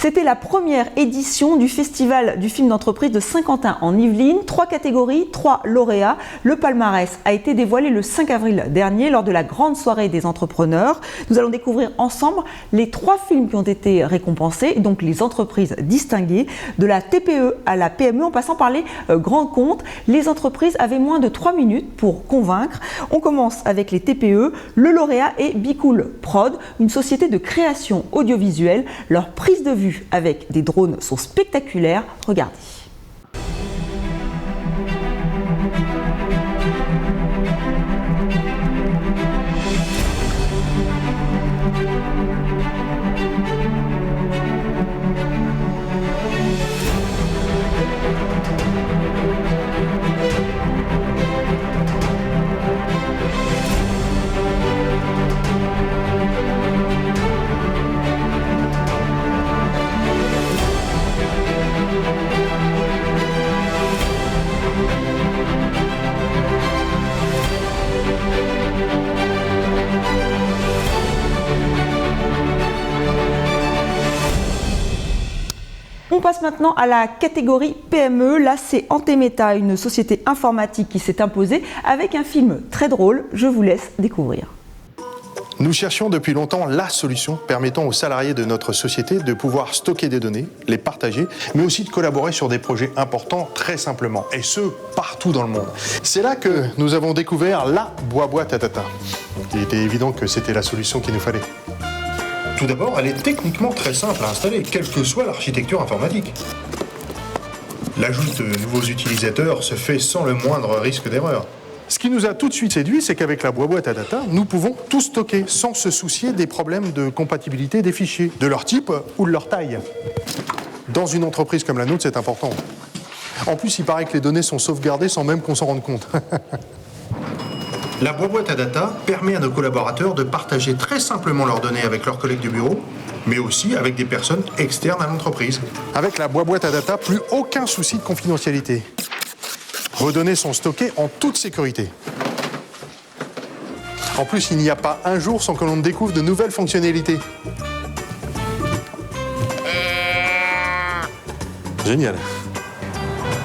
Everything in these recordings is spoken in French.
C'était la première édition du Festival du film d'entreprise de Saint-Quentin en Yvelines. 3 catégories, 3 lauréats. Le palmarès a été dévoilé le 5 avril dernier lors de la grande soirée des entrepreneurs. Nous allons découvrir ensemble les 3 films qui ont été récompensés, donc les entreprises distinguées, de la TPE à la PME en passant par les grands comptes. Les entreprises avaient moins de 3 minutes pour convaincre. On commence avec les TPE. Le lauréat est Bicool Prod, une société de création audiovisuelle. Leurs prises de vue avec des drones sont spectaculaires. Regardez. On passe maintenant à la catégorie PME. Là, c'est Antemeta, une société informatique qui s'est imposée avec un film très drôle. Je vous laisse découvrir. Nous cherchions depuis longtemps la solution permettant aux salariés de notre société de pouvoir stocker des données, les partager, mais aussi de collaborer sur des projets importants très simplement, et ce, partout dans le monde. C'est là que nous avons découvert la boîte à data. Il était évident que c'était la solution qu'il nous fallait. Tout d'abord, elle est techniquement très simple à installer, quelle que soit l'architecture informatique. L'ajout de nouveaux utilisateurs se fait sans le moindre risque d'erreur. Ce qui nous a tout de suite séduit, c'est qu'avec la boîte à data, nous pouvons tout stocker sans se soucier des problèmes de compatibilité des fichiers, de leur type ou de leur taille. Dans une entreprise comme la nôtre, c'est important. En plus, il paraît que les données sont sauvegardées sans même qu'on s'en rende compte. La boîte à data permet à nos collaborateurs de partager très simplement leurs données avec leurs collègues du bureau, mais aussi avec des personnes externes à l'entreprise. Avec la boîte à data, plus aucun souci de confidentialité. Vos données sont stockées en toute sécurité. En plus, il n'y a pas un jour sans que l'on ne découvre de nouvelles fonctionnalités. Génial.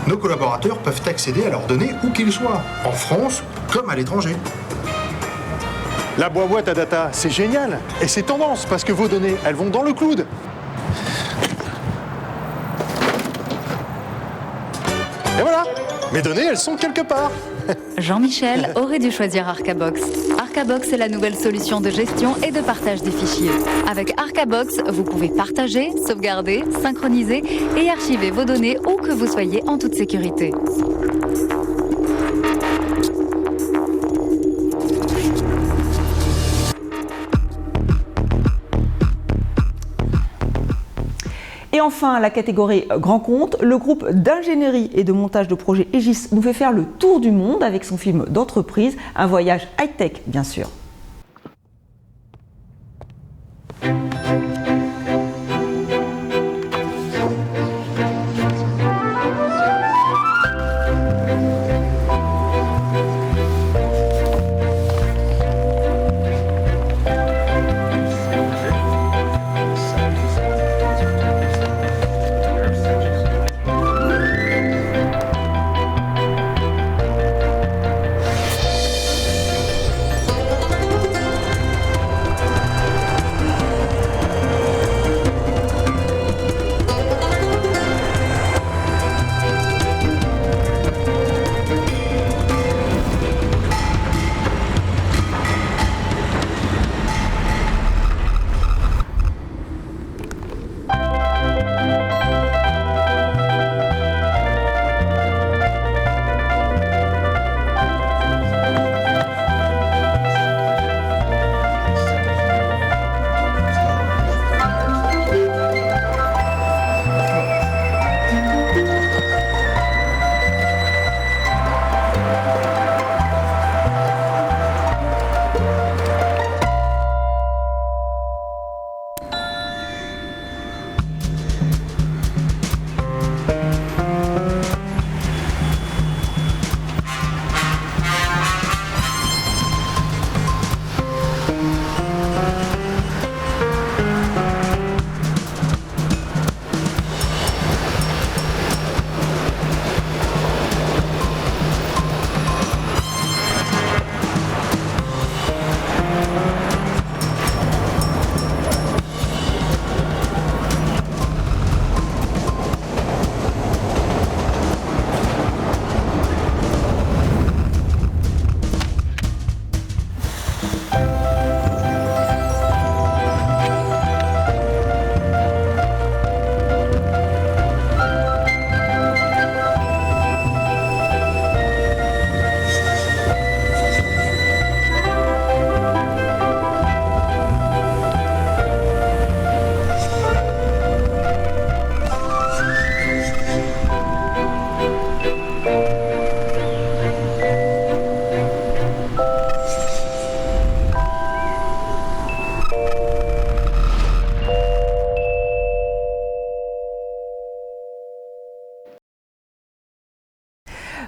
Nos collaborateurs peuvent accéder à leurs données où qu'ils soient, en France comme à l'étranger. La boîte à data, c'est génial. Et c'est tendance, parce que vos données, elles vont dans le cloud. Et voilà, mes données, elles sont quelque part. Jean-Michel aurait dû choisir Arcabox. Arcabox est la nouvelle solution de gestion et de partage des fichiers. Avec Arcabox, vous pouvez partager, sauvegarder, synchroniser et archiver vos données où que vous soyez en toute sécurité. Et enfin, la catégorie grand compte, le groupe d'ingénierie et de montage de projets Aegis nous fait faire le tour du monde avec son film d'entreprise, un voyage high-tech bien sûr.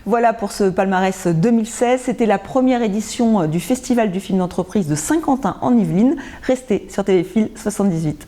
Voilà pour ce palmarès 2016. C'était la première édition du Festival du film d'entreprise de Saint-Quentin en Yvelines. Restez sur Téléfil 78.